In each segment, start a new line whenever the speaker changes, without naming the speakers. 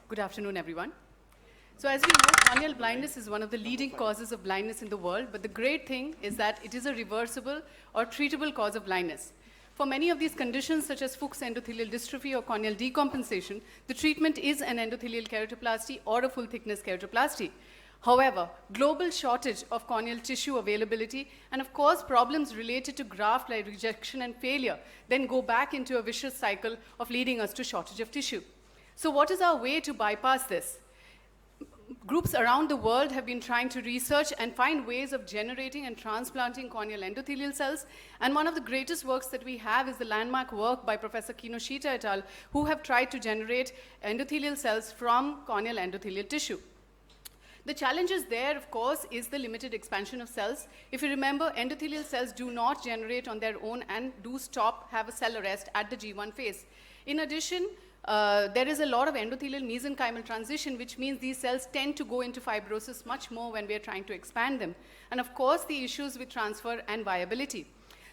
Good afternoon, everyone. So as you know, corneal blindness is one of the leading causes of blindness in the world, but the great thing is that it is a reversible or treatable cause of blindness. For many of these conditions, such as Fuchs endothelial dystrophy or corneal decompensation, the treatment is an endothelial keratoplasty or a full-thickness keratoplasty. However, global shortage of corneal tissue availability and, of course, problems related to graft-like rejection and failure then go back into a vicious cycle of leading us to shortage of tissue. So what is our way to bypass this? Groups around the world have been trying to research and find ways of generating and transplanting corneal endothelial cells. And one of the greatest works that we have is the landmark work by Professor Kinoshita et al., who have tried to generate endothelial cells from corneal endothelial tissue. The challenges there, of course, is the limited expansion of cells. If you remember, endothelial cells do not generate on their own and do stop, have a cell arrest at the G1 phase. In addition, there is a lot of endothelial mesenchymal transition, which means these cells tend to go into fibrosis much more when we are trying to expand them. And of course, the issues with transfer and viability.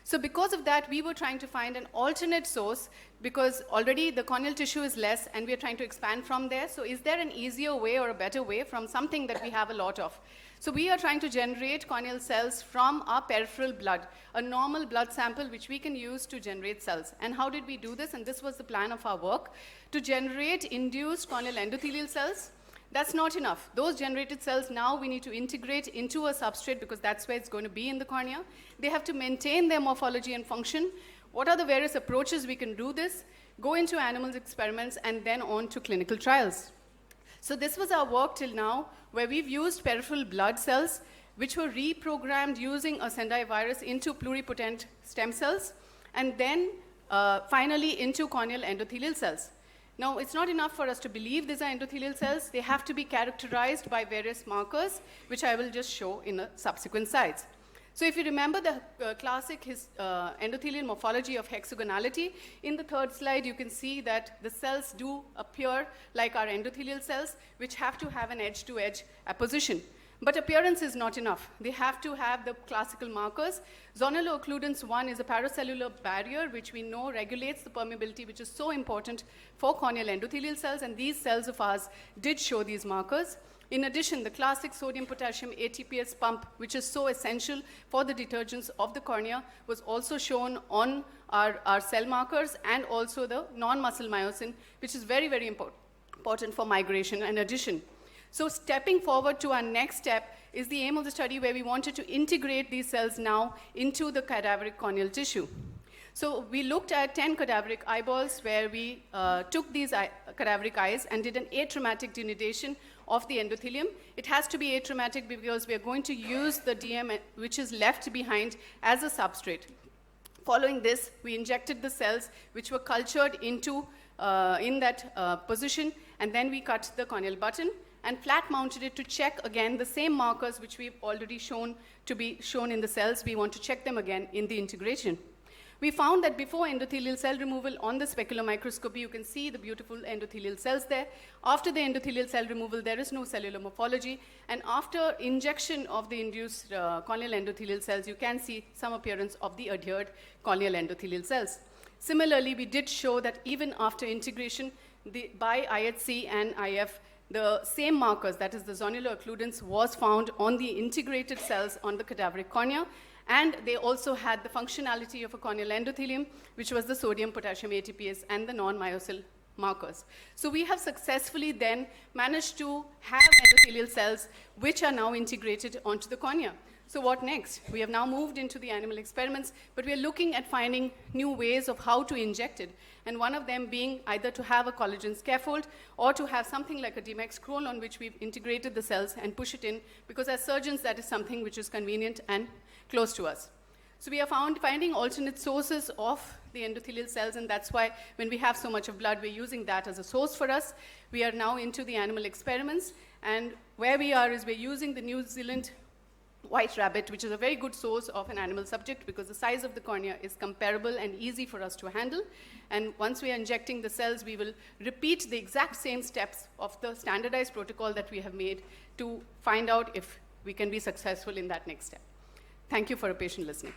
So because of that, we were trying to find an alternate source because already the corneal tissue is less and we are trying to expand from there. So is there an easier way or a better way from something that we have a lot of? So we are trying to generate corneal cells from our peripheral blood, a normal blood sample which we can use to generate cells. And how did we do this? And this was the plan of our work, to generate induced corneal endothelial cells. That's not enough. Those generated cells, now we need to integrate into a substrate because that's where it's going to be in the cornea. They have to maintain their morphology and function. What are the various approaches we can do this? Go into animal experiments and then on to clinical trials. So this was our work till now, where we've used peripheral blood cells, which were reprogrammed using a Sendai virus into pluripotent stem cells, and then finally into corneal endothelial cells. Now, it's not enough for us to believe these are endothelial cells. They have to be characterized by various markers, which I will just show in the subsequent slides. So if you remember the classic endothelial morphology of hexagonality, in the third slide, you can see that the cells do appear like our endothelial cells, which have to have an edge-to-edge apposition. But appearance is not enough. They have to have the classical markers. Zonal occludence 1 is a paracellular barrier, which we know regulates the permeability, which is so important for corneal endothelial cells, and these cells of ours did show these markers. In addition, the classic sodium-potassium ATPase pump, which is so essential for the detergence of the cornea, was also shown on our cell markers, and also the non-muscle myosin, which is very, very important for migration and addition. So stepping forward to our next step is the aim of the study, where we wanted to integrate these cells now into the cadaveric corneal tissue. So we looked at 10 cadaveric eyeballs, where we took these cadaveric eyes and did an atraumatic denudation of the endothelium. It has to be atraumatic because we are going to use the DM, which is left behind, as a substrate. Following this, we injected the cells, which were cultured into in that position, and then we cut the corneal button and flat mounted it to check again the same markers which we've already shown to be shown in the cells. We want to check them again in the integration. We found that before endothelial cell removal on the specular microscopy, you can see the beautiful endothelial cells there. After the endothelial cell removal, there is no cellular morphology. And after injection of the induced corneal endothelial cells, you can see some appearance of the adhered corneal endothelial cells. Similarly, we did show that even after integration by IHC and IF, the same markers, that is the zonular occludence, was found on the integrated cells on the cadaveric cornea. And they also had the functionality of a corneal endothelium, which was the sodium-potassium ATPase and the non-myocyl markers. So we have successfully then managed to have endothelial cells which are now integrated onto the cornea. So what next? We have now moved into the animal experiments, but we are looking at finding new ways of how to inject it. And one of them being either to have a collagen scaffold or to have something like a DMX scroll on which we've integrated the cells and push it in, because as surgeons, that is something which is convenient and close to us. So we are finding alternate sources of the endothelial cells, and that's why when we have so much of blood, we're using that as a source for us. We are now into the animal experiments, and where we are is we're using the New Zealand white rabbit, which is a very good source of an animal subject because the size of the cornea is comparable and easy for us to handle. And once we are injecting the cells, we will repeat the exact same steps of the standardized protocol that we have made to find out if we can be successful in that next step. Thank you for a patient listening.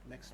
Next.